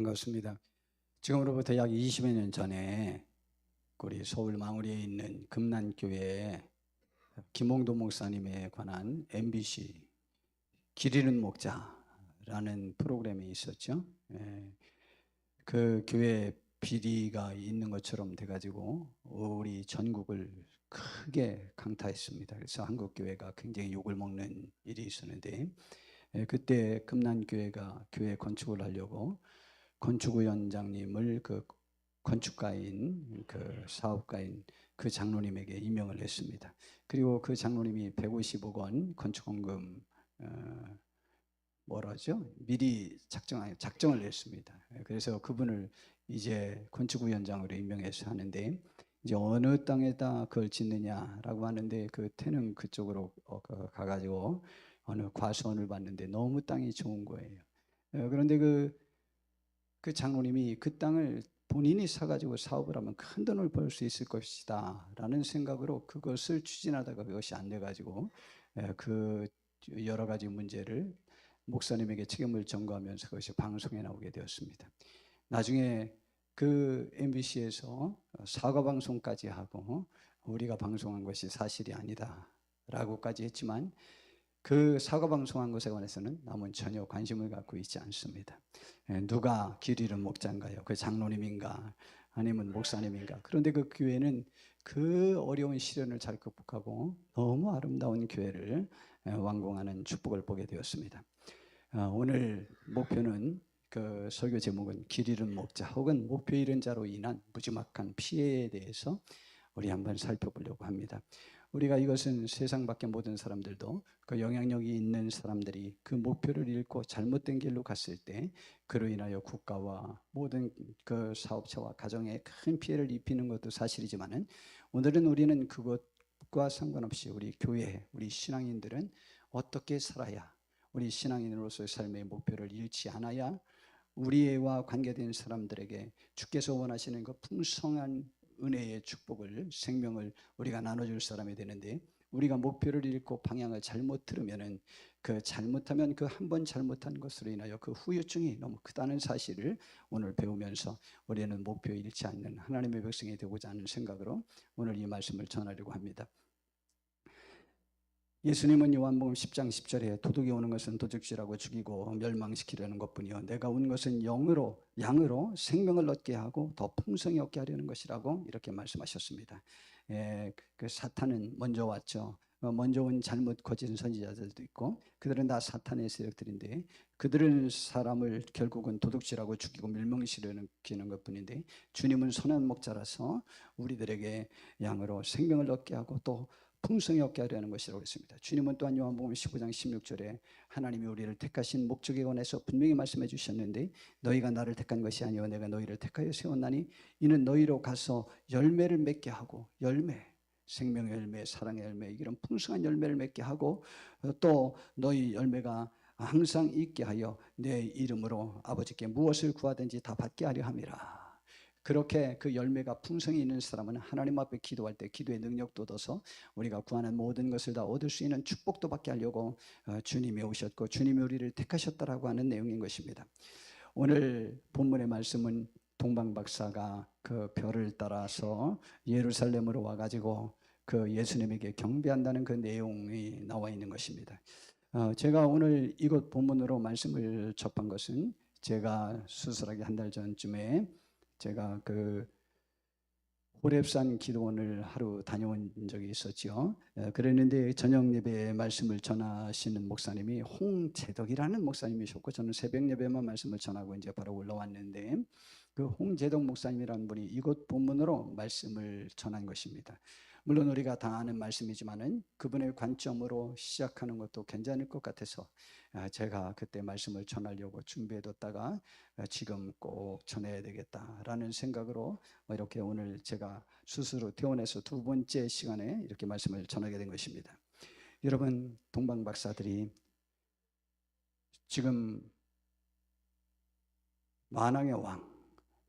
반갑습니다. 지금으로부터 약 20여 년 전에 우리 서울 망우리에 있는 금난교회에 김홍도 목사님에 관한 MBC 길 잃은 목자라는 프로그램이 있었죠. 그 교회 비리가 있는 것처럼 돼가지고 우리 전국을 크게 강타했습니다. 그래서 한국 교회가 굉장히 욕을 먹는 일이 있었는데, 그때 금난교회가 교회 건축을 하려고 건축위원장님을 그 건축가인, 그 사업가인 그 장로님에게 임명을 했습니다. 그리고 그 장로님이 150억 원 건축원금 미리 작정을 냈습니다. 그래서 그분을 이제 건축위원장으로 임명해서 하는데, 이제 어느 땅에다 그걸 짓느냐라고 하는데, 그 태릉 그쪽으로 가가지고 어느 과수원을 봤는데 너무 땅이 좋은 거예요. 그런데 그 장로님이 그 땅을 본인이 사가지고 사업을 하면 큰 돈을 벌 수 있을 것이다 라는 생각으로 그것을 추진하다가 그것이 안 돼가지고 그 여러 가지 문제를 목사님에게 책임을 전가하면서 그것이 방송에 나오게 되었습니다. 나중에 그 MBC에서 사과 방송까지 하고 우리가 방송한 것이 사실이 아니다 라고까지 했지만, 그 사과 방송한 것에 관해서는 남은 전혀 관심을 갖고 있지 않습니다. 누가 길 잃은 목자인가요? 그 장로님인가? 아니면 목사님인가? 그런데 그 교회는 그 어려운 시련을 잘 극복하고 너무 아름다운 교회를 완공하는 축복을 보게 되었습니다. 오늘 목표는, 그 설교 제목은 길 잃은 목자 혹은 목표 잃은 자로 인한 무지막한 피해에 대해서 우리 한번 살펴보려고 합니다. 우리가 이것은 세상 밖의 모든 사람들도, 그 영향력이 있는 사람들이 그 목표를 잃고 잘못된 길로 갔을 때 그로 인하여 국가와 모든 그 사업체와 가정에 큰 피해를 입히는 것도 사실이지만은, 오늘은 우리는 그것과 상관없이 우리 교회, 우리 신앙인들은 어떻게 살아야, 우리 신앙인으로서의 삶의 목표를 잃지 않아야 우리와 관계된 사람들에게 주께서 원하시는 그 풍성한 은혜의 축복을, 생명을 우리가 나눠줄 사람이 되는데, 우리가 목표를 잃고 방향을 잘못 들으면은, 그 잘못하면 그 한 번 잘못한 것으로 인하여 그 후유증이 너무 크다는 사실을 오늘 배우면서 우리는 목표 잃지 않는 하나님의 백성이 되고자 하는 생각으로 오늘 이 말씀을 전하려고 합니다. 예수님은 요한복음 10장 10절에 도둑이 오는 것은 도둑질하고 죽이고 멸망시키려는 것뿐이요 내가 온 것은 양으로 생명을 얻게 하고 더 풍성히 얻게 하려는 것이라고 이렇게 말씀하셨습니다. 그 사탄은 먼저 왔죠. 먼저 온 잘못 거짓 선지자들도 있고, 그들은 다 사탄의 세력들인데, 그들은 사람을 결국은 도둑질하고 죽이고 멸망시키는 것뿐인데, 주님은 선한 목자라서 우리들에게 양으로 생명을 얻게 하고 또 풍성히 얻게 하려는 것이라고 했습니다. 주님은 또한 요한복음 15장 16절에 하나님이 우리를 택하신 목적에 관해서 분명히 말씀해 주셨는데, 너희가 나를 택한 것이 아니요 내가 너희를 택하여 세웠나니 이는 너희로 가서 열매를 맺게 하고, 생명의 열매, 사랑의 열매, 이런 풍성한 열매를 맺게 하고, 또 너희 열매가 항상 있게 하여 내 이름으로 아버지께 무엇을 구하든지 다 받게 하려 함이라. 그렇게 그 열매가 풍성히 있는 사람은 하나님 앞에 기도할 때 기도의 능력도 얻어서 우리가 구하는 모든 것을 다 얻을 수 있는 축복도 받게 하려고 주님이 오셨고 주님이 우리를 택하셨다라고 하는 내용인 것입니다. 오늘 본문의 말씀은 동방 박사가 그 별을 따라서 예루살렘으로 와가지고 그 예수님에게 경배한다는 그 내용이 나와 있는 것입니다. 제가 오늘 이곳 본문으로 말씀을 접한 것은, 제가 수술하기 한 달 전쯤에 제가 그 호렙산 기도원을 하루 다녀온 적이 있었죠. 그랬는데 저녁 예배에 말씀을 전하시는 목사님이 홍재덕이라는 목사님이셨고, 저는 새벽 예배만 말씀을 전하고 이제 바로 올라왔는데, 그 홍재덕 목사님이라는 분이 이곳 본문으로 말씀을 전한 것입니다. 물론 우리가 다 아는 말씀이지만은 그분의 관점으로 시작하는 것도 괜찮을 것 같아서 제가 그때 말씀을 전하려고 준비해뒀다가 지금 꼭 전해야 되겠다라는 생각으로 이렇게 오늘 제가 스스로 퇴원해서 두 번째 시간에 이렇게 말씀을 전하게 된 것입니다. 여러분, 동방 박사들이 지금 만왕의 왕,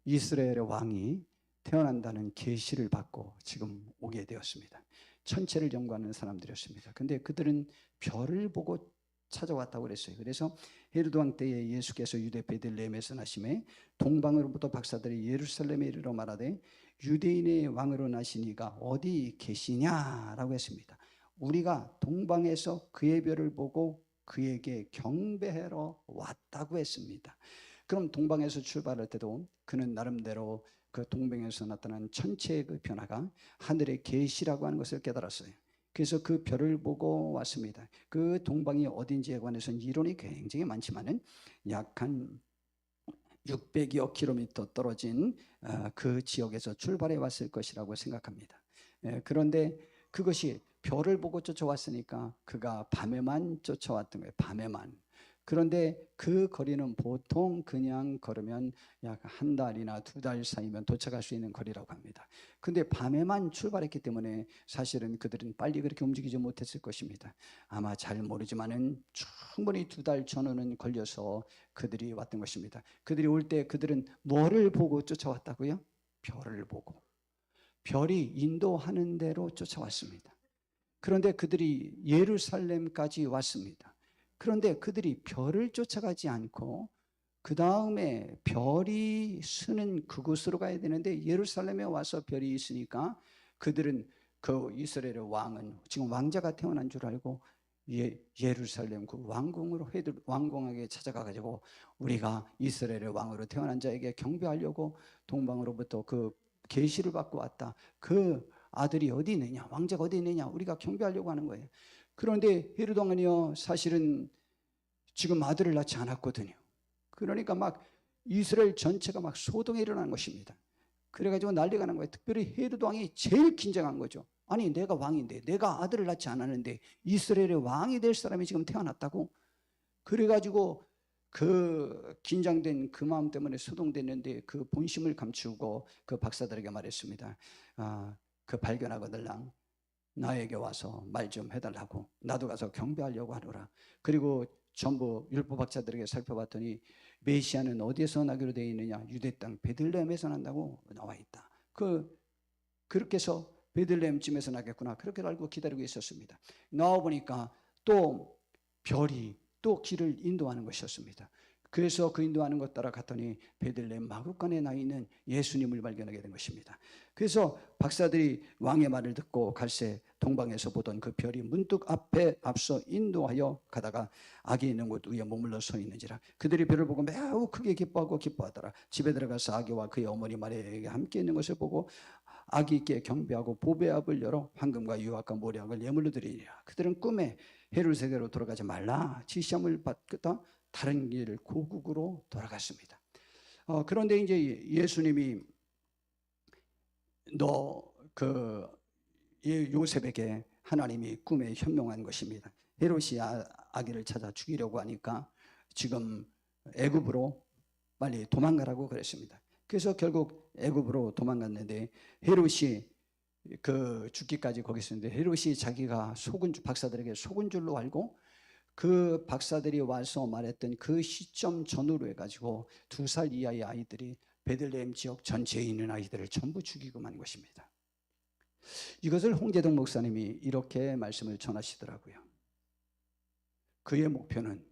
이스라엘의 왕이 태어난다는 계시를 받고 지금 오게 되었습니다. 천체를 연구하는 사람들이었습니다. 근데 그들은 별을 보고 찾아왔다고 그랬어요. 그래서 헤로드 왕 때에 예수께서 유대 베들레헴에서 나심에 동방으로부터 박사들이 예루살렘에 이르러 말하되 유대인의 왕으로 나시니가 어디 계시냐라고 했습니다. 우리가 동방에서 그의 별을 보고 그에게 경배하러 왔다고 했습니다. 그럼 동방에서 출발할 때도 그는 나름대로 그 동방에서 나타난 천체의 그 변화가 하늘의 계시라고 하는 것을 깨달았어요. 그래서 그 별을 보고 왔습니다. 그 동방이 어딘지에 관해서는 이론이 굉장히 많지만은 약 한 600여 킬로미터 떨어진 그 지역에서 출발해 왔을 것이라고 생각합니다. 그런데 그것이 별을 보고 쫓아왔으니까 그가 밤에만 쫓아왔던 거예요. 밤에만. 그런데 그 거리는 보통 그냥 걸으면 약 한 달이나 두 달 사이면 도착할 수 있는 거리라고 합니다. 근데 밤에만 출발했기 때문에 사실은 그들은 빨리 그렇게 움직이지 못했을 것입니다. 아마 잘 모르지만은 충분히 두 달 전후는 걸려서 그들이 왔던 것입니다. 그들이 올 때 그들은 뭐를 보고 쫓아왔다고요? 별을 보고. 별이 인도하는 대로 쫓아왔습니다. 그런데 그들이 예루살렘까지 왔습니다. 그런데 그들이 별을 쫓아가지 않고 그 다음에 별이 쓰는 그곳으로 가야 되는데 예루살렘에 와서 별이 있으니까 그들은 그 이스라엘의 왕은 지금 왕자가 태어난 줄 알고 예루살렘 그 왕궁으로 왕궁에게 찾아가가지고 우리가 이스라엘의 왕으로 태어난 자에게 경배하려고 동방으로부터 그 계시를 받고 왔다. 그 아들이 어디 있느냐, 왕자가 어디 있느냐, 우리가 경배하려고 하는 거예요. 그런데 헤로드 왕은요, 사실은 지금 아들을 낳지 않았거든요. 그러니까 막 이스라엘 전체가 막 소동이 일어난 것입니다. 그래가지고 난리가 난 거예요. 특별히 헤로드 왕이 제일 긴장한 거죠. 아니, 내가 왕인데, 내가 아들을 낳지 않았는데 이스라엘의 왕이 될 사람이 지금 태어났다고? 그래가지고 그 긴장된 그 마음 때문에 소동됐는데 그 본심을 감추고 그 박사들에게 말했습니다. 그 발견하거들랑 나에게 와서 말 좀 해달라고, 나도 가서 경배하려고 하노라. 그리고 전부 율법학자들에게 살펴봤더니 메시아는 어디에서 나기로 되어 있느냐? 유대 땅 베들레헴에서 난다고 나와 있다. 그렇게 해서 베들레헴쯤에서 나겠구나, 그렇게 알고 기다리고 있었습니다. 나와 보니까 또 별이 또 길을 인도하는 것이었습니다. 그래서 그 인도하는 것 따라 갔더니 베들레헴 마구간에 나 있는 예수님을 발견하게 된 것입니다. 그래서 박사들이 왕의 말을 듣고 갈새 동방에서 보던 그 별이 문득 앞서 인도하여 가다가 아기 있는 곳 위에 머물러 서 있는지라 그들이 별을 보고 매우 크게 기뻐하고 기뻐하더라. 집에 들어가서 아기와 그의 어머니 마리아에게 함께 있는 것을 보고 아기께 경배하고 보배 앞을 열어 황금과 유화과 모략을 예물로 드리니라. 그들은 꿈에 헤롯에게로 돌아가지 말라 지시함을 받다 다른 길 고국으로 돌아갔습니다. 그런데 이제 예수님이 요셉에게 하나님이 꿈에 현명한 것입니다. 헤롯이 아기를 찾아 죽이려고 하니까 지금 애굽으로 빨리 도망가라고 그랬습니다. 그래서 결국 애굽으로 도망갔는데 헤롯이 그 죽기까지 거기 있었는데 헤롯이 자기가 박사들에게 속은 줄로 알고 그 박사들이 와서 말했던 그 시점 전후로 해가지고 2살 이하의 아이들이 베들레헴 지역 전체에 있는 아이들을 전부 죽이고 만 것입니다. 이것을 홍재동 목사님이 이렇게 말씀을 전하시더라고요. 그의 목표는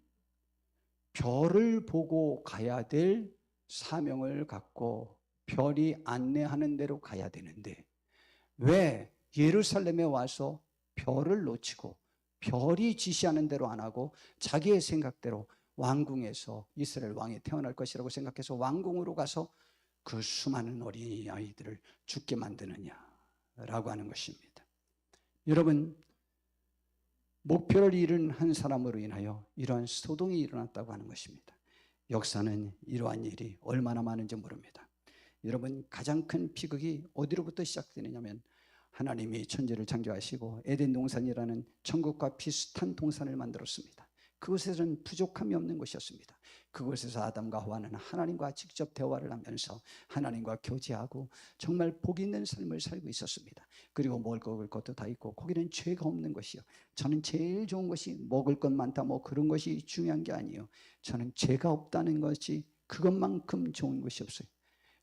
별을 보고 가야 될 사명을 갖고 별이 안내하는 대로 가야 되는데 왜 예루살렘에 와서 별을 놓치고 별이 지시하는 대로 안 하고 자기의 생각대로 왕궁에서 이스라엘 왕이 태어날 것이라고 생각해서 왕궁으로 가서 그 수많은 어린이 아이들을 죽게 만드느냐라고 하는 것입니다. 여러분, 목표를 잃은 한 사람으로 인하여 이러한 소동이 일어났다고 하는 것입니다. 역사는 이러한 일이 얼마나 많은지 모릅니다. 여러분, 가장 큰 비극이 어디로부터 시작되느냐면 하나님이 천지를 창조하시고 에덴 동산이라는 천국과 비슷한 동산을 만들었습니다. 그곳에서는 부족함이 없는 곳이었습니다. 그곳에서 아담과 하와는 하나님과 직접 대화를 하면서 하나님과 교제하고 정말 복 있는 삶을 살고 있었습니다. 그리고 먹을 것도 다 있고 거기는 죄가 없는 것이요. 저는 제일 좋은 것이 먹을 것 많다 뭐 그런 것이 중요한 게 아니에요. 저는 죄가 없다는 것이 그것만큼 좋은 것이 없어요.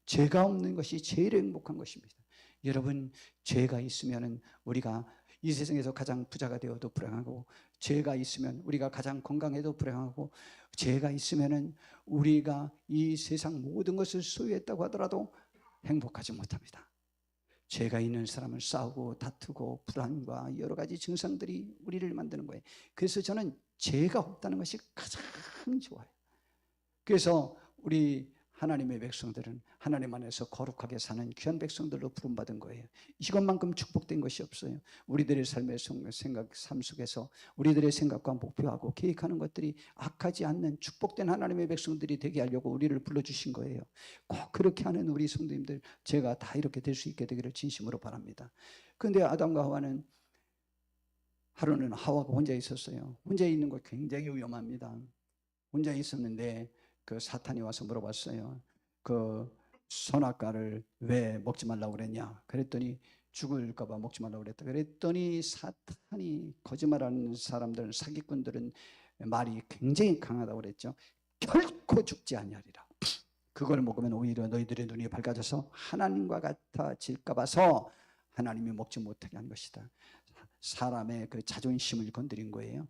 죄가 없는 것이 제일 행복한 것입니다. 여러분, 죄가 있으면 우리가 이 세상에서 가장 부자가 되어도 불행하고, 죄가 있으면 우리가 가장 건강해도 불행하고, 죄가 있으면은 우리가 이 세상 모든 것을 소유했다고 하더라도 행복하지 못합니다. 죄가 있는 사람은 싸우고 다투고 불안과 여러 가지 증상들이 우리를 만드는 거예요. 그래서 저는 죄가 없다는 것이 가장 좋아요. 그래서 우리 하나님의 백성들은 하나님 안에서 거룩하게 사는 귀한 백성들로 부름받은 거예요. 이것만큼 축복된 것이 없어요. 우리들의 삶의 삶 속에서 우리들의 생각과 목표하고 계획하는 것들이 악하지 않는 축복된 하나님의 백성들이 되게 하려고 우리를 불러주신 거예요. 꼭 그렇게 하는 우리 성도님들, 제가 다 이렇게 될 수 있게 되기를 진심으로 바랍니다. 그런데 아담과 하와는, 하루는 하와가 혼자 있었어요. 혼자 있는 거 굉장히 위험합니다. 혼자 있었는데 그 사탄이 와서 물어봤어요. 그 선악과를 왜 먹지 말라고 그랬냐? 그랬더니 죽을까 봐 먹지 말라고 그랬다. 그랬더니 사탄이, 거짓말하는 사람들은, 사기꾼들은 말이 굉장히 강하다고 그랬죠. 결코 죽지 아니하리라. 그걸 먹으면 오히려 너희들의 눈이 밝아져서 하나님과 같아질까 봐서 하나님이 먹지 못하게 한 것이다. 사람의 그 자존심을 건드린 거예요.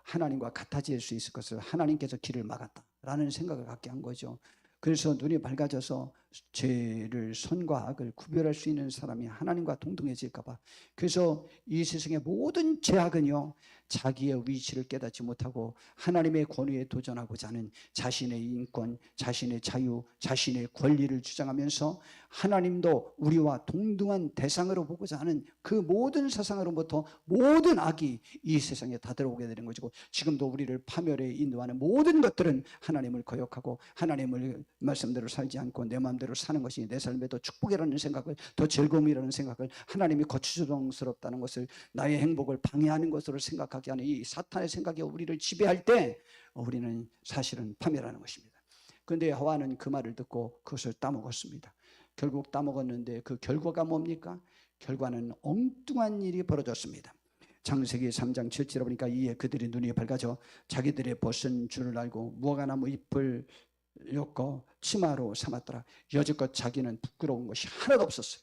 하나님과 같아질 수 있을 것을 하나님께서 길을 막았다라는 생각을 갖게 한 거죠. 그래서 눈이 밝아져서 죄를, 선과 악을 구별할 수 있는 사람이 하나님과 동등해질까 봐. 그래서 이 세상의 모든 죄악은요, 자기의 위치를 깨닫지 못하고 하나님의 권위에 도전하고자 하는 자신의 인권, 자신의 자유, 자신의 권리를 주장하면서 하나님도 우리와 동등한 대상으로 보고자 하는 그 모든 사상으로부터 모든 악이 이 세상에 다 들어오게 되는 것이고, 지금도 우리를 파멸에 인도하는 모든 것들은 하나님을 거역하고 하나님을 말씀대로 살지 않고 내 마음대로 사는 것이 내 삶에 더 축복이라는 생각을, 더 즐거움이라는 생각을, 하나님이 거추장스럽다는 것을, 나의 행복을 방해하는 것으로 생각하게 하는 이 사탄의 생각이 우리를 지배할 때 우리는 사실은 파멸하는 것입니다. 그런데 하와는 그 말을 듣고 그것을 따먹었습니다. 결국 따먹었는데 그 결과가 뭡니까? 결과는 엉뚱한 일이 벌어졌습니다. 창세기 3장 7절에 보니까 이에 그들의 눈이 밝아져 자기들의 벗은 줄을 알고 무화과나무 잎을 엮어 치마로 삼았더라. 여지껏 자기는 부끄러운 것이 하나도 없었어요.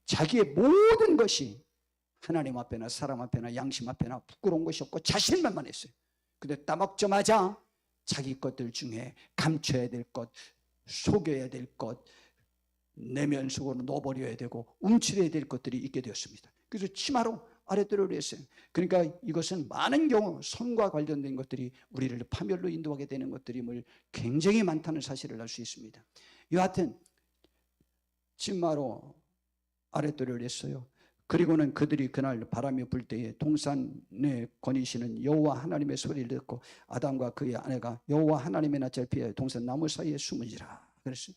자기의 모든 것이 하나님 앞에나 사람 앞에나 양심 앞에나 부끄러운 것이 없고 자신만만했어요. 근데 따먹자마자 자기 것들 중에 감춰야 될 것, 속여야 될 것, 내면 속으로 넣어버려야 되고 움츠려야 될 것들이 있게 되었습니다. 그래서 치마로 아랫도를 했어요. 그러니까 이것은 많은 경우 선과 관련된 것들이 우리를 파멸로 인도하게 되는 것들임을 굉장히 많다는 사실을 알 수 있습니다. 여하튼 치마로 아랫도를 했어요. 그리고는 그들이 그날 바람이 불 때에 동산에 거니시는 여호와 하나님의 소리를 듣고 아담과 그의 아내가 여호와 하나님의 낯을 피하여 동산 나무 사이에 숨으니라 그랬어요.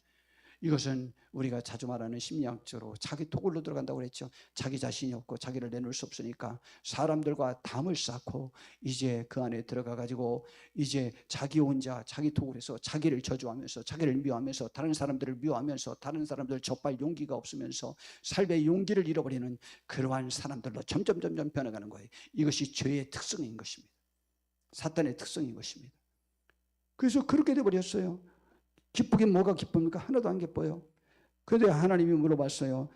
이것은 우리가 자주 말하는 심리학적으로 자기 토굴로 들어간다고 그랬죠. 자기 자신이 없고 자기를 내놓을 수 없으니까 사람들과 담을 쌓고 이제 그 안에 들어가 가지고 이제 자기 혼자 자기 토굴에서 자기를 저주하면서 자기를 미워하면서 다른 사람들을 미워하면서 다른 사람들 접할 용기가 없으면서 삶의 용기를 잃어버리는 그러한 사람들로 점점 변해가는 거예요. 이것이 죄의 특성인 것입니다. 사탄의 특성인 것입니다. 그래서 그렇게 돼버렸어요. 기쁘긴 뭐가 기쁩니까? 하나도 안 기뻐요. 그런데 하나님이 물어봤어요.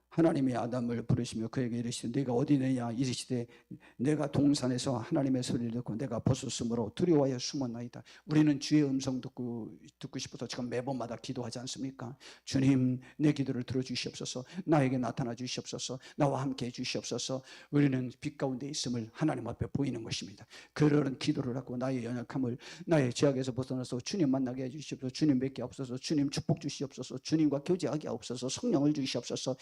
하나님이 아담을 부르시며 그에게 이르시되 네가 어디 있느냐 이르시되 내가 동산에서 하나님의 소리를 듣고 내가 벗었으므로 두려워하여 숨었나이다. 우리는 주의 음성 듣고 싶어서 지금 매번마다 기도하지 않습니까? 주님 내 기도를 들어주시옵소서. 나에게 나타나 주시옵소서. 나와 함께 해주시옵소서. 우리는 빛 가운데 있음을 하나님 앞에 보이는 것입니다. 그런 기도를 하고 나의 연약함을, 나의 죄악에서 벗어나서 주님 만나게 해주시옵소서. 주님 뵙게 하옵소서. 주님 축복 주시옵소서. 주님과 교제하게 하옵소서. 성령을 주시옵소서.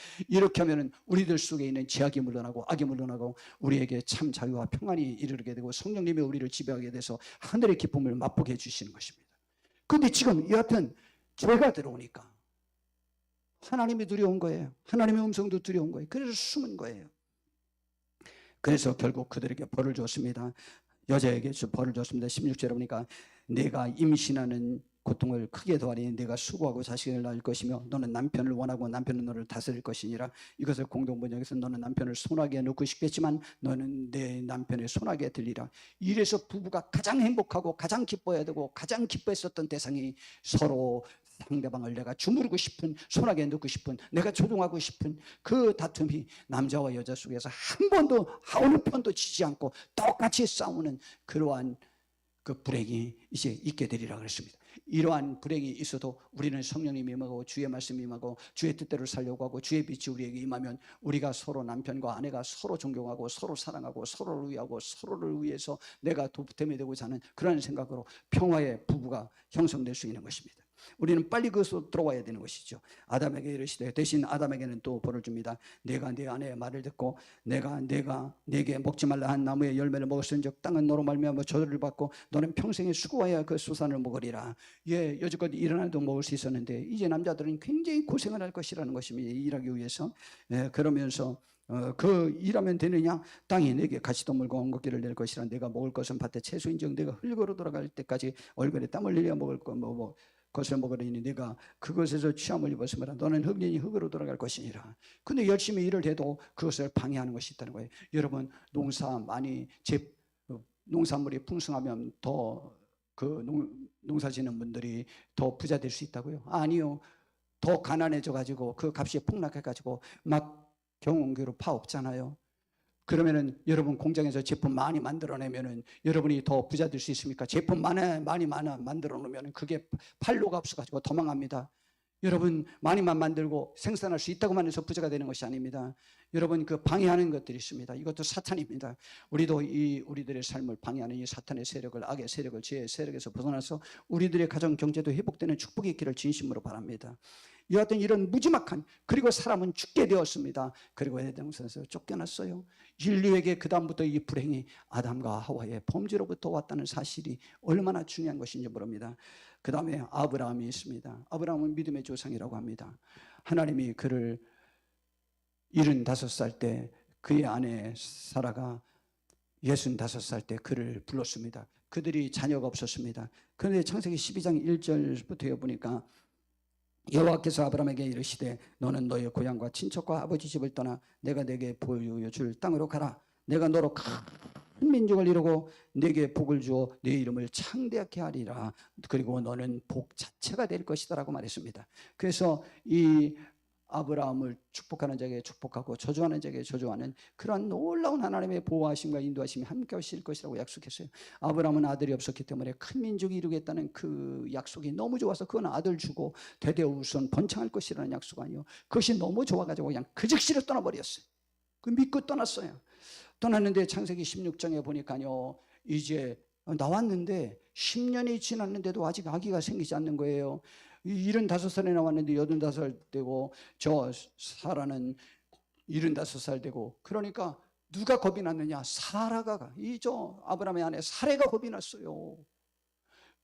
이렇게 하면 우리들 속에 있는 죄악이 물러나고 악이 물러나고 우리에게 참 자유와 평안이 이르게 되고 성령님이 우리를 지배하게 돼서 하늘의 기쁨을 맛보게 해주시는 것입니다. 그런데 지금 여하튼 죄가 들어오니까 하나님이 두려운 거예요. 하나님의 음성도 두려운 거예요. 그래서 숨은 거예요. 그래서 결국 그들에게 벌을 줬습니다. 여자에게 벌을 줬습니다. 16절에 보니까 내가 임신하는 고통을 크게 더하니 내가 수고하고 자식을 낳을 것이며 너는 남편을 원하고 남편은 너를 다스릴 것이니라. 이것을 공동번역에서 너는 남편을 손아귀에 넣고 싶겠지만 너는 내 남편의 손아귀에 들리라. 이래서 부부가 가장 행복하고 가장 기뻐해야 되고 가장 기뻐했었던 대상이 서로 상대방을 내가 주무르고 싶은, 손아귀에 넣고 싶은, 내가 조종하고 싶은 그 다툼이 남자와 여자 속에서 한 번도 어느 편도 지지 않고 똑같이 싸우는 그러한 그 불행이 이제 있게 되리라 그랬습니다. 이러한 불행이 있어도 우리는 성령님이 임하고 주의 말씀이 임하고 주의 뜻대로 살려고 하고 주의 빛이 우리에게 임하면 우리가 서로 남편과 아내가 서로 존경하고 서로 사랑하고 서로를 위하고 서로를 위해서 내가 보탬이 되고자 하는 그런 생각으로 평화의 부부가 형성될 수 있는 것입니다. 우리는 빨리 그것으로 들어와야 되는 것이죠. 아담에게 이르시되, 대신 아담에게는 또 벌을 줍니다. 내가 네 아내의 말을 듣고 내가 네게 먹지 말라 한 나무의 열매를 먹었은즉 땅은 너로 말미암아 저주를 받고 너는 평생에 수고하여 그 수산을 먹으리라. 예, 여지껏 일어나도 먹을 수 있었는데 이제 남자들은 굉장히 고생을 할 것이라는 것입니다. 일하기 위해서. 예, 그러면서 그 일하면 되느냐? 땅이 내게 가시덤불과 엉겅퀴를 낼 것이라. 내가 먹을 것은 밭의 채소인즉 내가 흙으로 돌아갈 때까지 얼굴에 땀을 흘려 먹을 것을 먹으리니 내가 그것에서 취함을 입었으므로 너는 흙이니 흙으로 돌아갈 것이니라. 근데 열심히 일을 해도 그것을 방해하는 것이 있다는 거예요. 여러분, 농산물이 풍성하면 더 농사 짓는 분들이 더 부자 될 수 있다고요? 아니요. 더 가난해져 가지고 그 값이 폭락해 가지고 막 경운기로 파업잖아요. 그러면은 여러분 공장에서 제품 많이 만들어내면은 여러분이 더 부자 될 수 있습니까? 제품 많이 만들어 놓으면 그게 팔로가 없어가지고 도망갑니다. 여러분 많이만 만들고 생산할 수 있다고만 해서 부자가 되는 것이 아닙니다. 여러분 그 방해하는 것들이 있습니다. 이것도 사탄입니다. 우리도 우리들의 삶을 방해하는 이 사탄의 세력을, 악의 세력을, 죄의 세력에서 벗어나서 우리들의 가정 경제도 회복되는 축복이 있기를 진심으로 바랍니다. 여하튼 이런 무지막한, 그리고 사람은 죽게 되었습니다. 그리고 에덴동산에서 쫓겨났어요. 인류에게 그 다음부터 이 불행이 아담과 하와의 범죄로부터 왔다는 사실이 얼마나 중요한 것인지 모릅니다. 그 다음에 아브라함이 있습니다. 아브라함은 믿음의 조상이라고 합니다. 하나님이 그를 75살 때 그의 아내 사라가 65살 때 그를 불렀습니다. 그들이 자녀가 없었습니다. 그런데 창세기 12장 1절부터 보니까 여호와께서 아브라함에게 이르시되 너는 너의 고향과 친척과 아버지 집을 떠나 내가 내게 보여줄 땅으로 가라. 내가 너로 큰 민족을 이루고 내게 복을 주어 내 이름을 창대하게 하리라. 그리고 너는 복 자체가 될 것이다 라고 말했습니다. 그래서 이 아브라함을 축복하는 자에게 축복하고 저주하는 자에게 저주하는 그러한 놀라운 하나님의 보호하심과 인도하심이 함께 하실 것이라고 약속했어요. 아브라함은 아들이 없었기 때문에 큰 민족이 이루겠다는 그 약속이 너무 좋아서 그건 아들 주고 대대우선 번창할 것이라는 약속 아니요. 그것이 너무 좋아가지고 그냥 그 즉시로 떠나버렸어요. 그 믿고 떠났어요. 떠났는데 창세기 16장에 보니까요, 이제 나왔는데 10년이 지났는데도 아직 아기가 생기지 않는 거예요. 75살에 나왔는데 85살 되고 저 사라는 75살 되고, 그러니까 누가 겁이 났느냐? 사라가, 저 아브라함의 아내 사레가 겁이 났어요.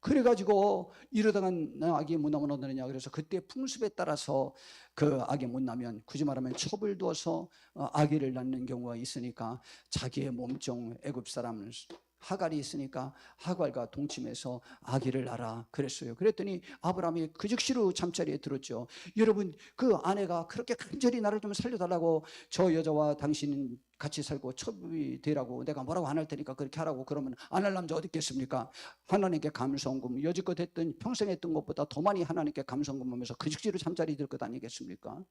그래가지고 이러다가 아기 못 나면 어떠느냐. 그래서 그때 풍습에 따라서 그 아기 못 나면 굳이 말하면 첩을 두어서 아기를 낳는 경우가 있으니까 자기의 몸종 애굽 사람 하갈이 있으니까 하갈과 동침해서 아기를 낳아 그랬어요. 그랬더니 아브라함이 그 즉시로 잠자리에 들었죠. 여러분, 그 아내가 그렇게 간절히 나를 좀 살려달라고, 저 여자와 당신은 같이 살고 첩이 되라고 내가 뭐라고 안 할 테니까 그렇게 하라고 그러면 안 할 남자 어디 있겠습니까? 하나님께 감성금, 여지껏 했던 평생 했던 것보다 더 많이 하나님께 감성금하면서 그 즉시로 잠자리에 들 것 아니겠습니까?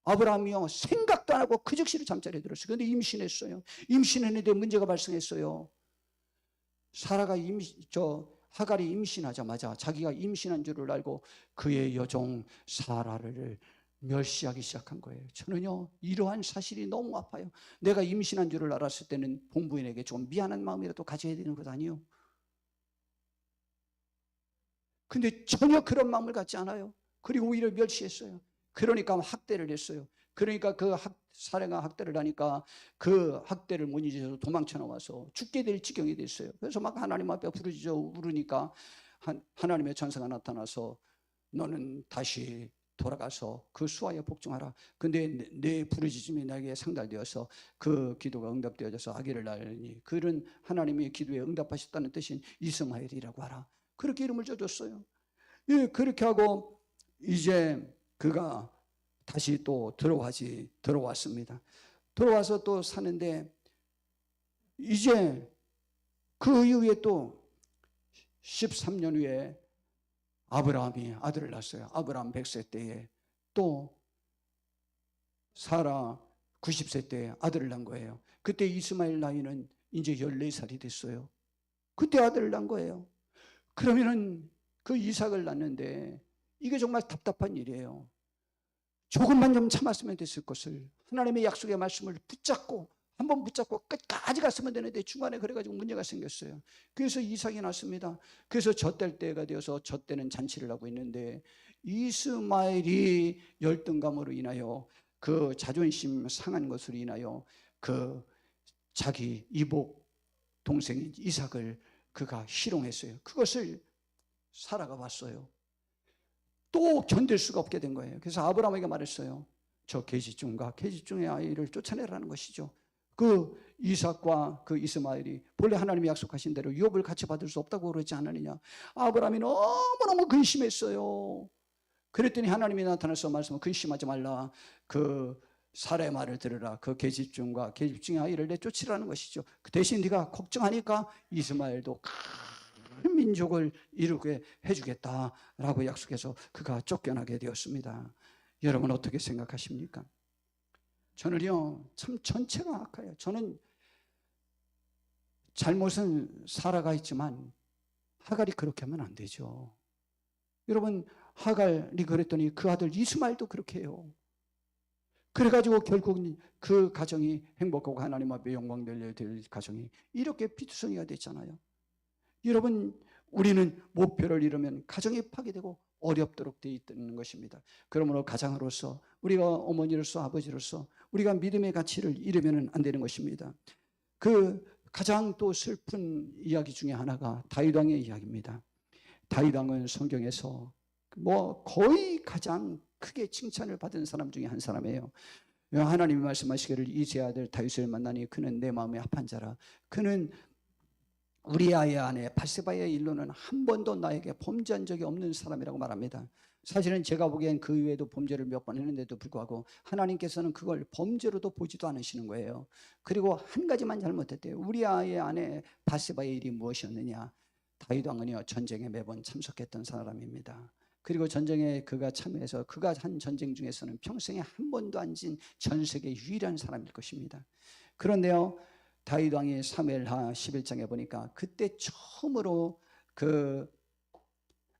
아브라함이요, 생각도 안 하고 그 즉시로 잠자리에 들었어요. 그런데 임신했어요. 임신했는데 문제가 발생했어요. 사라가 하갈이 임신하자마자 자기가 임신한 줄을 알고 그의 여종 사라를 멸시하기 시작한 거예요. 저는요, 이러한 사실이 너무 아파요. 내가 임신한 줄을 알았을 때는 본부인에게 좀 미안한 마음이라도 가져야 되는 것 아니에요? 근데 전혀 그런 마음을 갖지 않아요. 그리고 오히려 멸시했어요. 그러니까 학대를 했어요. 그러니까 사례가 학대를 하니까 그 학대를 못 잊어서 도망쳐 나와서 죽게 될 지경이 됐어요. 그래서 막 하나님 앞에 부르짖어 울으니까 하나님의 천사가 나타나서 너는 다시 돌아가서 그 수하에 복종하라. 근데 내 부르짖음이 나에게 상달되어서 그 기도가 응답되어져서 아기를 낳으니 그는 하나님의 기도에 응답하셨다는 뜻인 이스마엘이라고 하라. 그렇게 이름을 줘줬어요. 예, 그렇게 하고 이제 그가 다시 또 들어왔습니다. 들어와서 또 사는데 이제 그 이후에 또 13년 후에 아브라함이 아들을 낳았어요. 아브라함 100세 때에, 또 사라 90세 때에 아들을 낳은 거예요. 그때 이스마엘 나이는 이제 14살이 됐어요. 그때 아들을 낳은 거예요. 그러면은 그 이삭을 낳는데 이게 정말 답답한 일이에요. 조금만 좀 참았으면 됐을 것을, 하나님의 약속의 말씀을 붙잡고, 한번 붙잡고 끝까지 갔으면 되는데 중간에 그래가지고 문제가 생겼어요. 그래서 이삭이 났습니다. 그래서 젖될 때가 되어서 젖되는 잔치를 하고 있는데, 이스마엘이 열등감으로 인하여, 그 자존심 상한 것으로 인하여 그 자기 이복 동생인 이삭을 그가 희롱했어요. 그것을 사라가 봤어요. 또 견딜 수가 없게 된 거예요. 그래서 아브라함에게 말했어요. 저 계집종과 계집종의 아이를 쫓아내라는 것이죠. 그 이삭과 그 이스마엘이 본래 하나님이 약속하신 대로 유업을 같이 받을 수 없다고 그러지 않느냐. 아브라함이 너무너무 근심했어요. 그랬더니 하나님이 나타나서 말씀을, 근심하지 말라. 그 사라의 말을 들으라. 그 계집종과 계집종의 아이를 내쫓으라는 것이죠. 그 대신 네가 걱정하니까 이스마엘도 큰 민족을 이루게 해주겠다라고 약속해서 그가 쫓겨나게 되었습니다. 여러분 어떻게 생각하십니까? 저는요, 참 전체가 악해요. 저는 잘못은 사라가 있지만 하갈이 그렇게 하면 안 되죠. 여러분, 하갈이 그랬더니 그 아들 이스마엘도 그렇게 해요. 그래가지고 결국 그 가정이 행복하고 하나님 앞에 영광 돌려야 될 가정이 이렇게 피투성이가 됐잖아요. 여러분, 우리는 목표를 이루면 가정이 파괴되고 어렵도록 되어 있는 것입니다. 그러므로 가장으로서, 우리가 어머니로서, 아버지로서 우리가 믿음의 가치를 잃으면 안 되는 것입니다. 그 가장 또 슬픈 이야기 중에 하나가 다윗 왕의 이야기입니다. 다윗 왕은 성경에서 거의 가장 크게 칭찬을 받은 사람 중에 한 사람이에요. 하나님이 말씀하시기를 이세 아들 다윗을 만나니 그는 내 마음에 합한 자라. 그는 우리아의 아내 바세바의 일로는 한 번도 나에게 범죄한 적이 없는 사람이라고 말합니다. 사실은 제가 보기엔 그 외에도 범죄를 몇 번 했는데도 불구하고 하나님께서는 그걸 범죄로도 보지도 않으시는 거예요. 그리고 한 가지만 잘못했대요. 우리아의 아내 바세바의 일이 무엇이었느냐. 다윗 왕은요, 전쟁에 매번 참석했던 사람입니다. 그리고 전쟁에 그가 참여해서 그가 한 전쟁 중에서는 평생에 한 번도 안 진 전 세계 유일한 사람일 것입니다. 그런데요, 다윗 왕이 사무엘하 11장에 보니까 그때 처음으로 그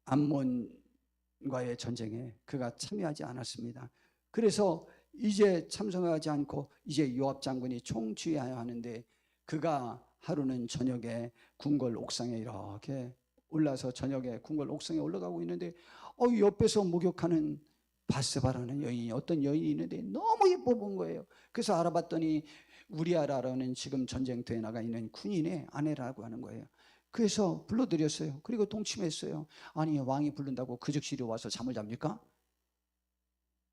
암몬과의 전쟁에 그가 참여하지 않았습니다. 그래서 이제 참석하지 않고 이제 요압 장군이 총지휘해야 하는데, 그가 하루는 저녁에 궁궐 옥상에 이렇게 올라서 저녁에 궁궐 옥상에 올라가고 있는데 옆에서 목욕하는 바세바라는 여인이, 어떤 여인이 있는데 너무 예뻐 본 거예요. 그래서 알아봤더니 우리아라는 지금 전쟁터에 나가 있는 군인의 아내라고 하는 거예요. 그래서 불러들였어요. 그리고 동침했어요. 아니, 왕이 부른다고 그 즉시 와서 잠을 잡니까?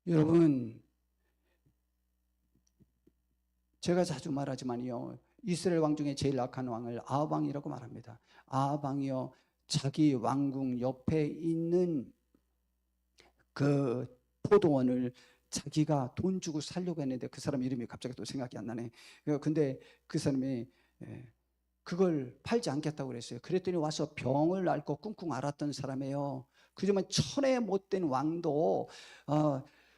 여러분, 제가 자주 말하지만요, 이스라엘 왕 중에 제일 악한 왕을 아합 왕이라고 말합니다. 아합 왕이요, 자기 왕궁 옆에 있는 그 포도원을 자기가 돈 주고 살려고 했는데, 그 사람 이름이 갑자기 또 생각이 안 나네. 근데 그 사람이 그걸 팔지 않겠다고 그랬어요. 그랬더니 와서 병을 앓고 꿍꿍 앓았던 사람이에요. 그지만 천에 못된 왕도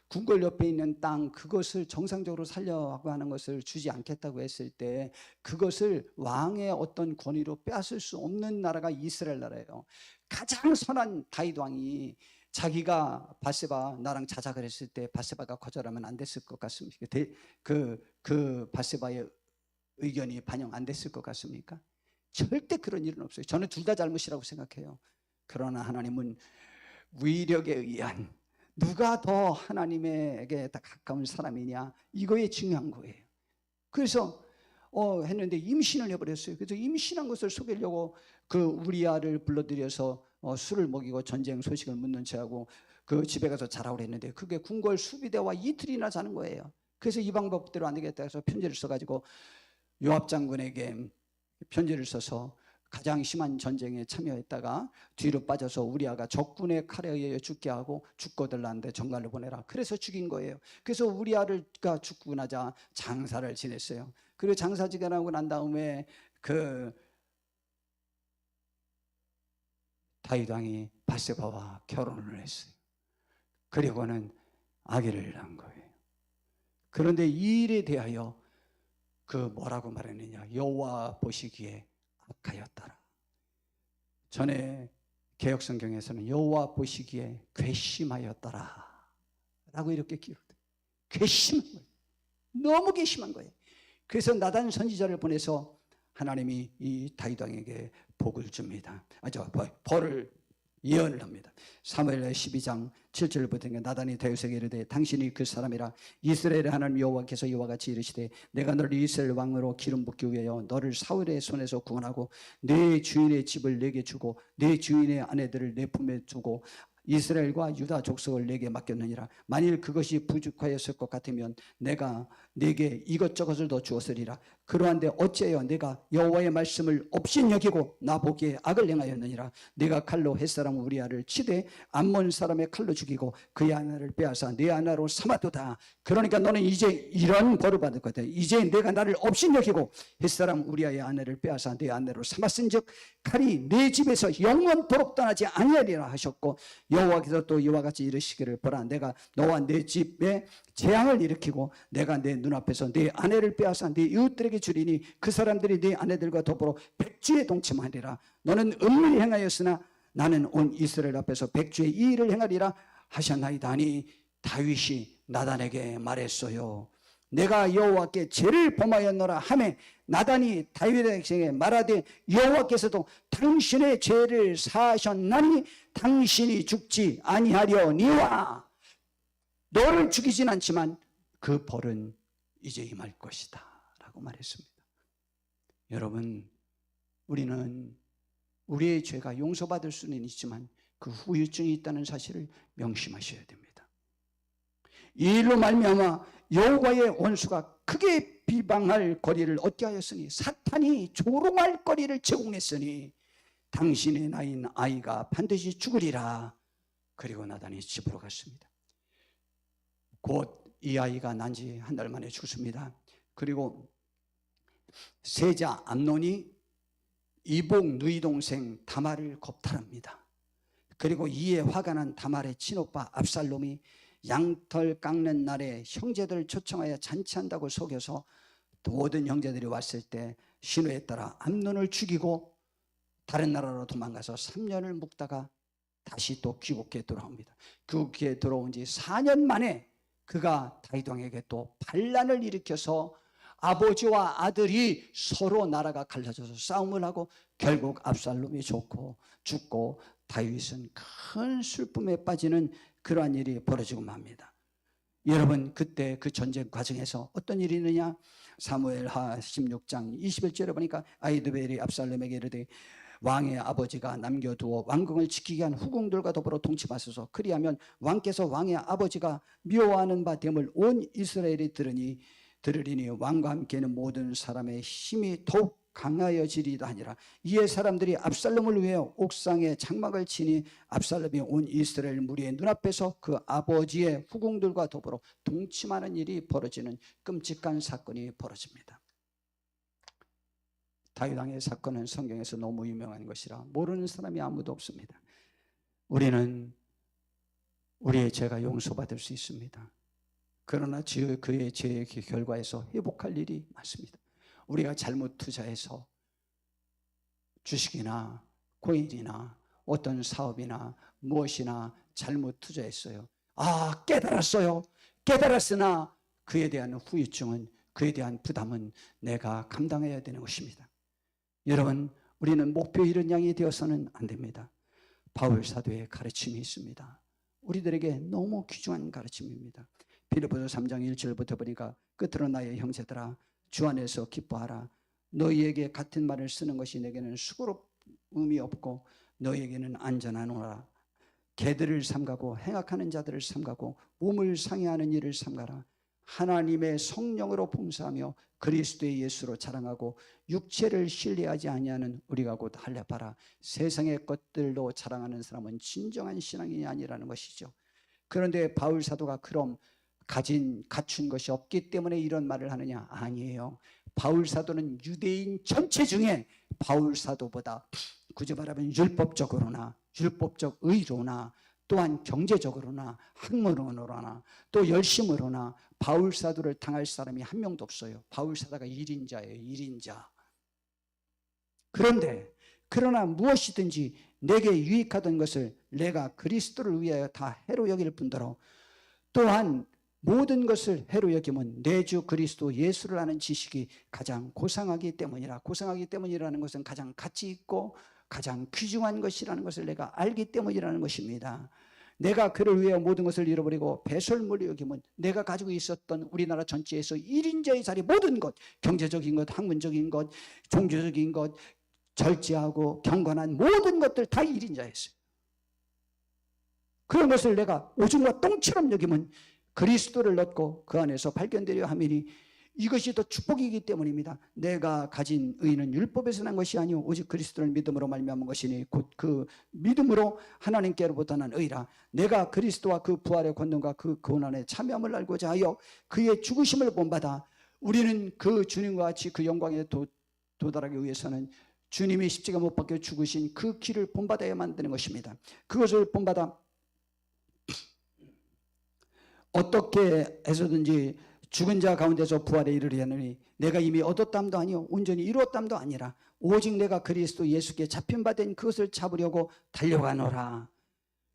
궁궐 옆에 있는 땅, 그것을 정상적으로 살려고 하는 것을 주지 않겠다고 했을 때, 그것을 왕의 어떤 권위로 빼앗을 수 없는 나라가 이스라엘 나라예요. 가장 선한 다윗 왕이 자기가 바세바 나랑 자자 그랬을 때 바세바가 거절하면 안 됐을 것 같습니까? 그 바세바의 의견이 반영 안 됐을 것 같습니까? 절대 그런 일은 없어요. 저는 둘 다 잘못이라고 생각해요. 그러나 하나님은 위력에 의한, 누가 더 하나님에게 더 가까운 사람이냐, 이거에 중요한 거예요. 그래서 했는데 임신을 해버렸어요. 그래서 임신한 것을 속이려고 그 우리아를 불러들여서 술을 먹이고 전쟁 소식을 묻는 채하고 그 집에 가서 자라고 했는데, 그게 궁궐 수비대와 이틀이나 자는 거예요. 그래서 이 방법대로 안 되겠다 해서 편지를 써가지고 요압 장군에게 편지를 써서 가장 심한 전쟁에 참여했다가 뒤로 빠져서 우리아가 적군의 칼에 의해 죽게 하고 죽거들 나는데 정갈로 보내라. 그래서 죽인 거예요. 그래서 우리아가 죽고 나자 장사를 지냈어요. 그리고 장사 지내고 난 다음에 그 다윗 왕이 밧세바와 결혼을 했어요. 그리고는 아기를 낳은 거예요. 그런데 이 일에 대하여 그 뭐라고 말했느냐, 여호와 보시기에 악하였더라. 전에 개역성경에서는 여호와 보시기에 괘씸하였더라 라고 이렇게 기록돼요. 괘씸한 거예요. 너무 괘씸한 거예요. 그래서 나단 선지자를 보내서 하나님이 이 다윗 왕에게 복을 줍니다. 벌을 예언을 합니다. 사무엘 12장 7절부터 나단이 다윗에게 이르되 당신이 그 사람이라 이스라엘의 하나님 여호와께서 이와 같이 이르시되 내가 너를 이스라엘 왕으로 기름 붓기 위하여 너를 사울의 손에서 구원하고 내 주인의 집을 내게 주고 내 주인의 아내들을 내 품에 두고 이스라엘과 유다 족속을 내게 맡겼느니라. 만일 그것이 부족하였을 것 같으면 내가 내게 이것저것을 더 주었으리라. 그러한데 어찌하여 내가 여호와의 말씀을 업신여기고 나보기에 악을 행하였느니라. 내가 칼로 햇사람 우리아를 치되 암몬 사람의 칼로 죽이고 그의 아내를 빼앗아 내 아내로 삼았도다. 그러니까 너는 이제 이런 벌을 받을 거다. 이제 내가 나를 업신여기고 햇사람 우리아의 아내를 빼앗아 내 아내로 삼았은즉 칼이 내 집에서 영원토록 떠나지 아니하리라 하셨고 여호와께서 또 이와 같이 이르시기를 보라 내가 너와 내 집에 재앙을 일으키고 내가 내 눈앞에서 네 아내를 빼앗아 네 이웃들에게 주리니 그 사람들이 네 아내들과 더불어 백주에 동침하리라. 너는 은밀히 행하였으나 나는 온 이스라엘 앞에서 백주의 이 일을 행하리라 하셨나이다 하니 다윗이 나단에게 말했어요. 내가 여호와께 죄를 범하였노라 하매 나단이 다윗에게 말하되 여호와께서도 당신의 죄를 사하셨나니 당신이 죽지 아니하려니와 너를 죽이진 않지만 그 벌은 이제 임할 것이다 라고 말했습니다. 여러분, 우리는 우리의 죄가 용서받을 수는 있지만 그 후유증이 있다는 사실을 명심하셔야 됩니다. 이 일로 말미암아 여호와의 원수가 크게 비방할 거리를 얻게 하였으니 사탄이 조롱할 거리를 제공했으니 당신의 낳인 아이가 반드시 죽으리라. 그리고 나단이 집으로 갔습니다. 곧 이 아이가 난 지 한 달 만에 죽습니다. 그리고 세자 암논이 이복 누이 동생 다말을 겁탈합니다. 그리고 이에 화가 난 다말의 친오빠 압살롬이 양털 깎는 날에 형제들을 초청하여 잔치한다고 속여서 모든 형제들이 왔을 때 신호에 따라 암논을 죽이고 다른 나라로 도망가서 3년을 묵다가 다시 또 귀국해 돌아옵니다. 귀국해 돌아온 지 4년 만에 그가 다윗 왕에게 또 반란을 일으켜서 아버지와 아들이 서로 나라가 갈라져서 싸움을 하고 결국 압살롬이 죽고 다윗은 큰 슬픔에 빠지는 그러한 일이 벌어지고 맙니다. 여러분, 그때 그 전쟁 과정에서 어떤 일이 있느냐? 사무엘하 16장 21절에 보니까 아히도벨이 압살롬에게 이르되 왕의 아버지가 남겨두어 왕궁을 지키게 한 후궁들과 더불어 동침하소서. 그리하면 왕께서 왕의 아버지가 미워하는 바 됨을 온 이스라엘이 들으리니 왕과 함께는 모든 사람의 힘이 더욱 강하여지리다 하니라. 이에 사람들이 압살롬을 위하여 옥상에 장막을 치니 압살롬이 온 이스라엘 무리의 눈앞에서 그 아버지의 후궁들과 더불어 동침하는 일이 벌어지는 끔찍한 사건이 벌어집니다. 다윗 왕의 사건은 성경에서 너무 유명한 것이라 모르는 사람이 아무도 없습니다. 우리는 우리의 죄가 용서받을 수 있습니다. 그러나 그의 죄의 결과에서 회복할 일이 많습니다. 우리가 잘못 투자해서 주식이나 코인이나 어떤 사업이나 무엇이나 잘못 투자했어요. 깨달았어요. 깨달았으나 그에 대한 후유증은, 그에 대한 부담은 내가 감당해야 되는 것입니다. 여러분, 우리는 목표 잃은 양이 되어서는 안 됩니다. 바울 사도의 가르침이 있습니다. 우리들에게 너무 귀중한 가르침입니다. 빌립보서 3장 1절부터 보니까 끝으로 나의 형제들아 주 안에서 기뻐하라. 너희에게 같은 말을 쓰는 것이 내게는 수고로움이 없고 너희에게는 안전하노라. 개들을 삼가고 행악하는 자들을 삼가고 몸을 상해하는 일을 삼가라. 하나님의 성령으로 봉사하며 그리스도의 예수로 자랑하고 육체를 신뢰하지 아니하는 우리가 곧 할례바라. 세상의 것들로 자랑하는 사람은 진정한 신앙이 아니라는 것이죠. 그런데 바울 사도가 그럼 갖춘 것이 없기 때문에 이런 말을 하느냐? 아니에요. 바울 사도는 유대인 전체 중에 바울 사도보다 굳이 말하면 율법적으로나 율법적 의로나 또한 경제적으로나 학문으로나 또 열심으로나 바울 사도를 당할 사람이 한 명도 없어요. 바울 사도가 1인자예요. 1인자. 그러나 무엇이든지 내게 유익하던 것을 내가 그리스도를 위하여 다 해로 여길 뿐더러 또한 모든 것을 해로 여기면 내 주 그리스도 예수를 아는 지식이 가장 고상하기 때문이라. 고상하기 때문이라는 것은 가장 가치 있고 가장 귀중한 것이라는 것을 내가 알기 때문이라는 것입니다. 내가 그를 위해 모든 것을 잃어버리고 배설물이 여기면 내가 가지고 있었던 우리나라 전체에서 1인자의 자리 모든 것, 경제적인 것, 학문적인 것, 종교적인 것, 절제하고 경건한 모든 것들 다 1인자였어요. 그런 것을 내가 오줌과 똥처럼 여기면 그리스도를 얻고 그 안에서 발견되려 함이니 이것이 더 축복이기 때문입니다. 내가 가진 의는 율법에서 난 것이 아니오 오직 그리스도를 믿음으로 말미암은 것이니 곧 그 믿음으로 하나님께로부터 난 의라. 내가 그리스도와 그 부활의 권능과 그 고난의 참여함을 알고자 하여 그의 죽으심을 본받아 우리는 그 주님과 같이 그 영광에 도달하기 위해서는 주님이 십자가 못 박혀 죽으신 그 길을 본받아야만 되는 것입니다. 그것을 본받아 어떻게 해서든지 죽은 자 가운데서 부활에 이르려니 내가 이미 얻었담도 아니요 온전히 이루었담도 아니라 오직 내가 그리스도 예수께 잡힌 바 된 그것을 잡으려고 달려가노라.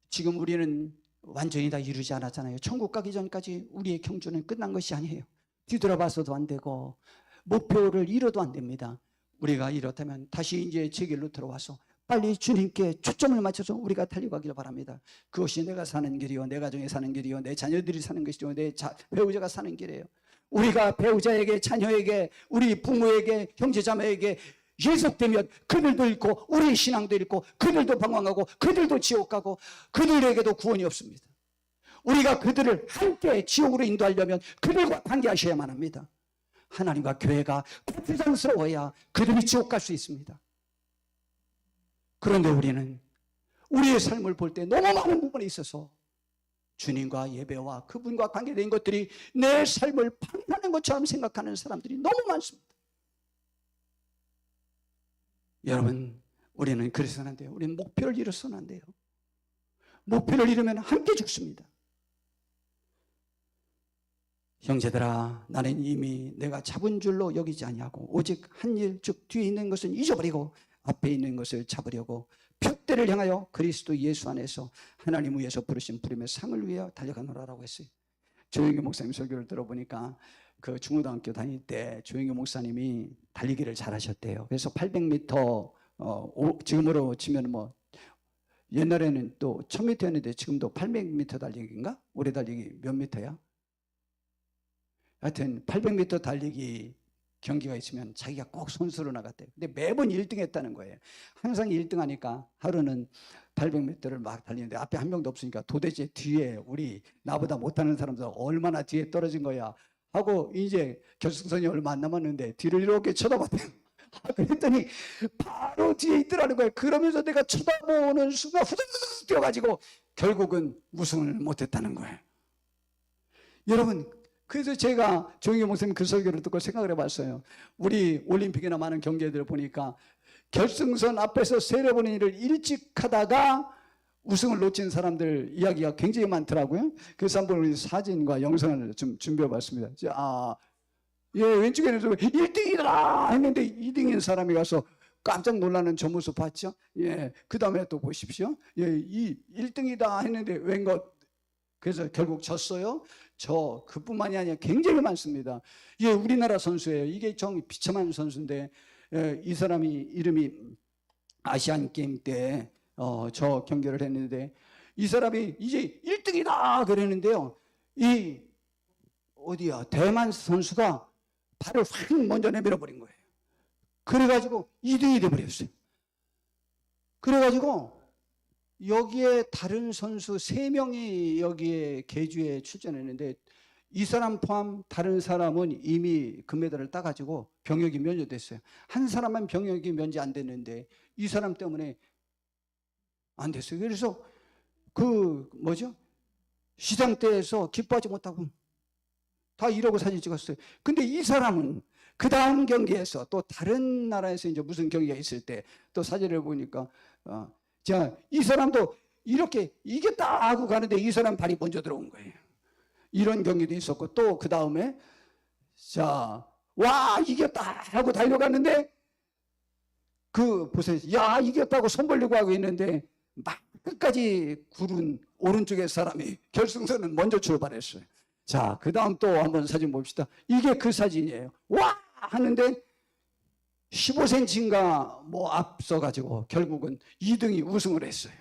지금 우리는 완전히 다 이루지 않았잖아요. 천국 가기 전까지 우리의 경주는 끝난 것이 아니에요. 뒤돌아봐서도 안 되고 목표를 이뤄도 안 됩니다. 우리가 이렇다면 다시 이제 제 길로 들어와서 빨리 주님께 초점을 맞춰서 우리가 달려가기를 바랍니다. 그것이 내가 사는 길이요, 내 가정이 사는 길이요, 내 자녀들이 사는 것이요, 내 배우자가 사는 길이에요. 우리가 배우자에게, 자녀에게, 우리 부모에게, 형제자매에게 예속되면 그들도 잃고 우리의 신앙도 잃고 그들도 방황하고 그들도 지옥 가고 그들에게도 구원이 없습니다. 우리가 그들을 함께 지옥으로 인도하려면 그들과 관계하셔야만 합니다. 하나님과 교회가 부자연스러워야 그들이 지옥 갈 수 있습니다. 그런데 우리는 우리의 삶을 볼 때 너무 많은 부분에 있어서 주님과 예배와 그분과 관계된 것들이 내 삶을 방해하는 것처럼 생각하는 사람들이 너무 많습니다. 여러분, 우리는 그래서는 안 돼요. 우리는 목표를 이뤄서는 안 돼요. 목표를 이루면 함께 죽습니다. 형제들아, 나는 이미 내가 잡은 줄로 여기지 아니하고 오직 한 일, 즉 뒤에 있는 것은 잊어버리고 앞에 있는 것을 잡으려고 표대를 향하여 그리스도 예수 안에서 하나님 위에서 부르신 부름의 상을 위하여 달려가노라라고 했어요. 조영규 목사님 설교를 들어보니까 그 중고등학교 다닐 때 조영규 목사님이 달리기를 잘하셨대요. 그래서 800m 지금으로 치면 뭐 옛날에는 또 1000m였는데 지금도 800m 달리기인가? 오래 달리기 몇 미터야? 하여튼 800m 달리기 경기가 있으면 자기가 꼭 선수로 나갔대요. 근데 매번 1등 했다는 거예요. 항상 1등 하니까 하루는 800m를 막 달리는데 앞에 한 명도 없으니까 도대체 뒤에 우리 나보다 못하는 사람들 얼마나 뒤에 떨어진 거야 하고 이제 결승선이 얼마 안 남았는데 뒤를 이렇게 쳐다봤대요. 그랬더니 바로 뒤에 있더라는 거예요. 그러면서 내가 쳐다보는 순간 후들후들 뛰어가지고 결국은 우승을 못했다는 거예요. 여러분, 그래서 제가 조영규 목사님 그 설교를 듣고 생각을 해봤어요. 우리 올림픽이나 많은 경기들을 보니까 결승선 앞에서 세레모니를 일찍 하다가 우승을 놓친 사람들 이야기가 굉장히 많더라고요. 그래서 한번 우리 사진과 영상을 좀 준비해봤습니다. 예, 왼쪽에는 1등이다 했는데 2등인 사람이 가서 깜짝 놀라는 저 모습 봤죠? 예, 그 다음에 또 보십시오. 예, 이 1등이다 했는데 웬것 그래서 결국 졌어요. 그뿐만이 아니라 굉장히 많습니다. 예, 우리나라 선수예요. 이게 정 비참한 선수인데 이 사람이 이름이 아시안 게임 때 저 경기를 했는데 이 사람이 이제 1등이다 그랬는데요. 이 어디야 대만 선수가 발을 확 먼저 내밀어 버린 거예요. 그래가지고 2등이 돼버렸어요. 그래가지고 여기에 다른 선수 3명이 여기에 계주에 출전했는데 이 사람 포함 다른 사람은 이미 금메달을 따가지고 병역이 면제됐어요. 한 사람만 병역이 면제 안 됐는데 이 사람 때문에 안 됐어요. 그래서 시상대에서 기뻐하지 못하고 다 이러고 사진 찍었어요. 근데 이 사람은 그 다음 경기에서 또 다른 나라에서 이제 무슨 경기가 있을 때 또 사진을 보니까 자, 이 사람도 이렇게 이겼다 하고 가는데 이 사람 발이 먼저 들어온 거예요. 이런 경기도 있었고, 또 그 다음에 자, 와 이겼다 하고 달려갔는데 보세요. 야 이겼다고 손 벌리고 하고 있는데 막 끝까지 구른 오른쪽에 사람이 결승선은 먼저 출발했어요. 자, 그 다음 또 한번 사진 봅시다. 이게 그 사진이에요. 와 하는데 15cm인가 뭐 앞서가지고 결국은 2등이 우승을 했어요.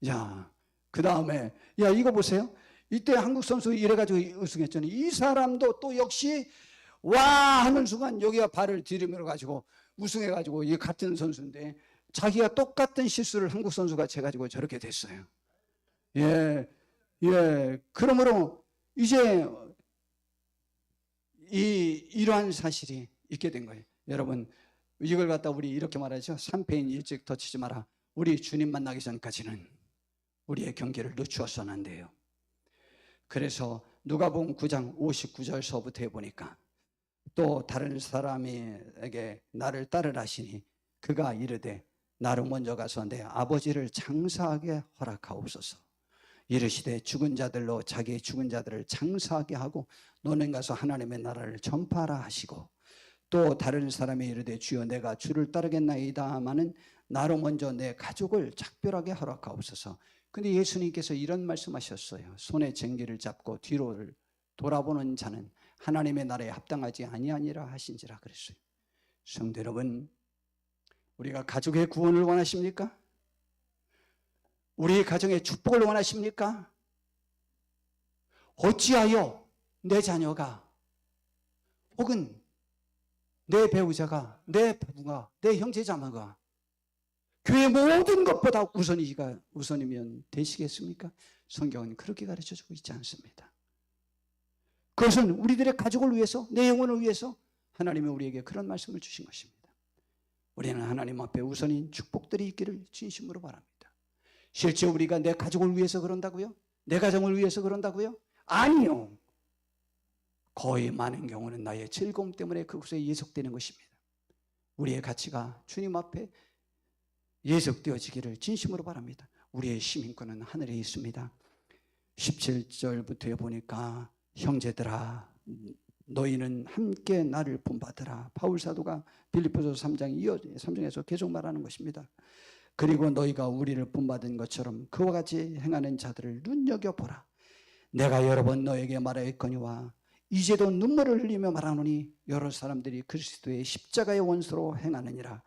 야, 그 다음에 야 이거 보세요. 이때 한국 선수 이래가지고 우승했잖아요. 이 사람도 또 역시 와 하는 순간 여기가 발을 들이밀어 가지고 우승해가지고 이 같은 선수인데 자기가 똑같은 실수를 한국 선수가 해가지고 저렇게 됐어요. 예, 예. 그러므로 이제 이러한 사실이 있게 된 거예요. 여러분, 이걸 갖다 우리 이렇게 말하죠. 3패인 일찍 덧치지 마라. 우리 주님 만나기 전까지는 우리의 경계를 늦추어서는 안 돼요. 그래서 누가복음 9장 59절서부터 해보니까 또 다른 사람에게 나를 따르라 하시니 그가 이르되 나로 먼저 가서 내 아버지를 장사하게 허락하옵소서. 이르시되 죽은 자들로 자기의 죽은 자들을 장사하게 하고 너는 가서 하나님의 나라를 전파하라 하시고, 또 다른 사람이 이르되 주여 내가 주를 따르겠나이다 하마는 나로 먼저 내 가족을 작별하게 허락하옵소서. 근데 예수님께서 이런 말씀하셨어요. 손에 쟁기를 잡고 뒤로를 돌아보는 자는 하나님의 나라에 합당하지 아니하니라 하신지라 그랬어요. 성도 여러분, 우리가 가족의 구원을 원하십니까? 우리 가정의 축복을 원하십니까? 어찌하여 내 자녀가 혹은 내 배우자가, 내 부부가, 내 형제자매가 교회 모든 것보다 우선이면 되시겠습니까? 성경은 그렇게 가르쳐주고 있지 않습니다. 그것은 우리들의 가족을 위해서, 내 영혼을 위해서 하나님이 우리에게 그런 말씀을 주신 것입니다. 우리는 하나님 앞에 우선인 축복들이 있기를 진심으로 바랍니다. 실제 우리가 내 가족을 위해서 그런다고요? 내 가정을 위해서 그런다고요? 아니요. 거의 많은 경우는 나의 즐거움 때문에 그곳에 예속되는 것입니다. 우리의 가치가 주님 앞에 예속되어지기를 진심으로 바랍니다. 우리의 시민권은 하늘에 있습니다. 17절부터 보니까 형제들아 너희는 함께 나를 본받으라. 바울 사도가 빌립보서 3장에서 계속 말하는 것입니다. 그리고 너희가 우리를 본받은 것처럼 그와 같이 행하는 자들을 눈여겨보라. 내가 여러 번 너에게 말하였거니와 이제도 눈물을 흘리며 말하노니 여러 사람들이 그리스도의 십자가의 원수로 행하느니라.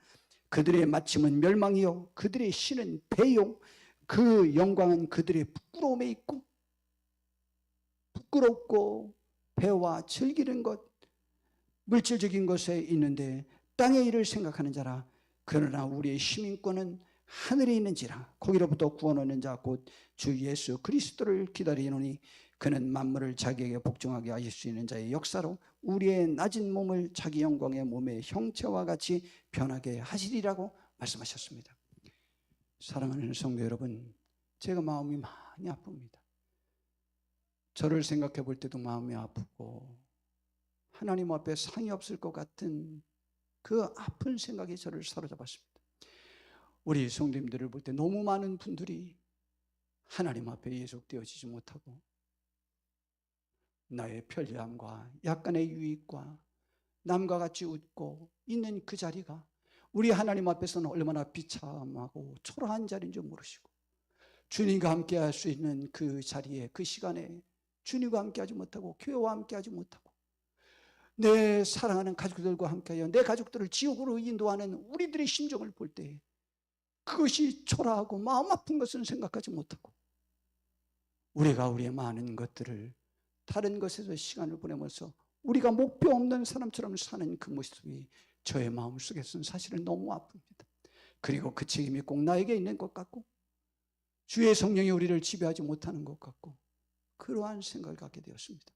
그들의 마침은 멸망이요 그들의 신은 배요 그 영광은 그들의 부끄러움에 있고, 부끄럽고 배와 즐기는 것 물질적인 것에 있는데 땅의 일을 생각하는 자라. 그러나 우리의 시민권은 하늘에 있는지라. 거기로부터 구원 얻는 자 곧 주 예수 그리스도를 기다리노니 그는 만물을 자기에게 복종하게 하실 수 있는 자의 역사로 우리의 낮은 몸을 자기 영광의 몸의 형체와 같이 변하게 하시리라고 말씀하셨습니다. 사랑하는 성도 여러분, 제가 마음이 많이 아픕니다. 저를 생각해 볼 때도 마음이 아프고 하나님 앞에 상이 없을 것 같은 그 아픈 생각이 저를 사로잡았습니다. 우리 성도님들을 볼 때 너무 많은 분들이 하나님 앞에 예속되어지지 못하고 나의 편리함과 약간의 유익과 남과 같이 웃고 있는 그 자리가 우리 하나님 앞에서는 얼마나 비참하고 초라한 자리인 줄 모르시고, 주님과 함께 할 수 있는 그 자리에, 그 시간에 주님과 함께 하지 못하고 교회와 함께 하지 못하고 내 사랑하는 가족들과 함께하여 내 가족들을 지옥으로 인도하는 우리들의 심정을 볼 때 그것이 초라하고 마음 아픈 것은 생각하지 못하고 우리가 우리의 많은 것들을 다른 것에서 시간을 보내면서 우리가 목표 없는 사람처럼 사는 그 모습이 저의 마음속에서는 사실은 너무 아픕니다. 그리고 그 책임이 꼭 나에게 있는 것 같고 주의 성령이 우리를 지배하지 못하는 것 같고 그러한 생각을 갖게 되었습니다.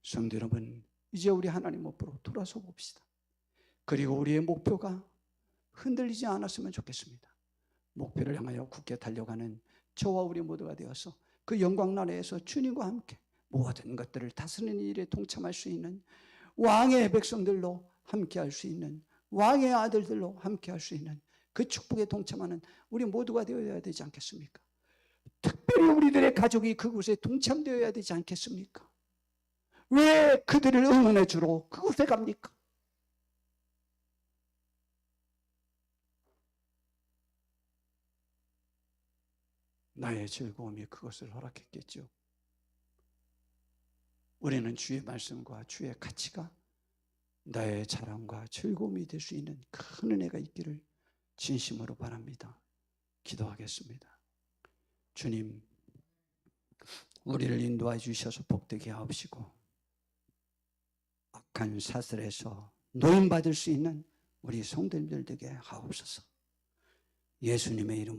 성도 여러분, 이제 우리 하나님 앞으로 돌아서 봅시다. 그리고 우리의 목표가 흔들리지 않았으면 좋겠습니다. 목표를 향하여 굳게 달려가는 저와 우리 모두가 되어서 그 영광 나라에서 주님과 함께 모든 것들을 다스리는 일에 동참할 수 있는 왕의 백성들로 함께 할 수 있는, 왕의 아들들로 함께 할 수 있는 그 축복에 동참하는 우리 모두가 되어야 되지 않겠습니까? 특별히 우리들의 가족이 그곳에 동참되어야 되지 않겠습니까? 왜 그들을 응원해 주러 그곳에 갑니까? 나의 즐거움이 그것을 허락했겠죠. 우리는 주의 말씀과 주의 가치가 나의 자랑과 즐거움이 될 수 있는 큰 은혜가 있기를 진심으로 바랍니다. 기도하겠습니다. 주님, 우리를 인도해 주셔서 복되게 하옵시고 악한 사슬에서 노임받을 수 있는 우리 성도님들 되게 하옵소서. 예수님의 이름으로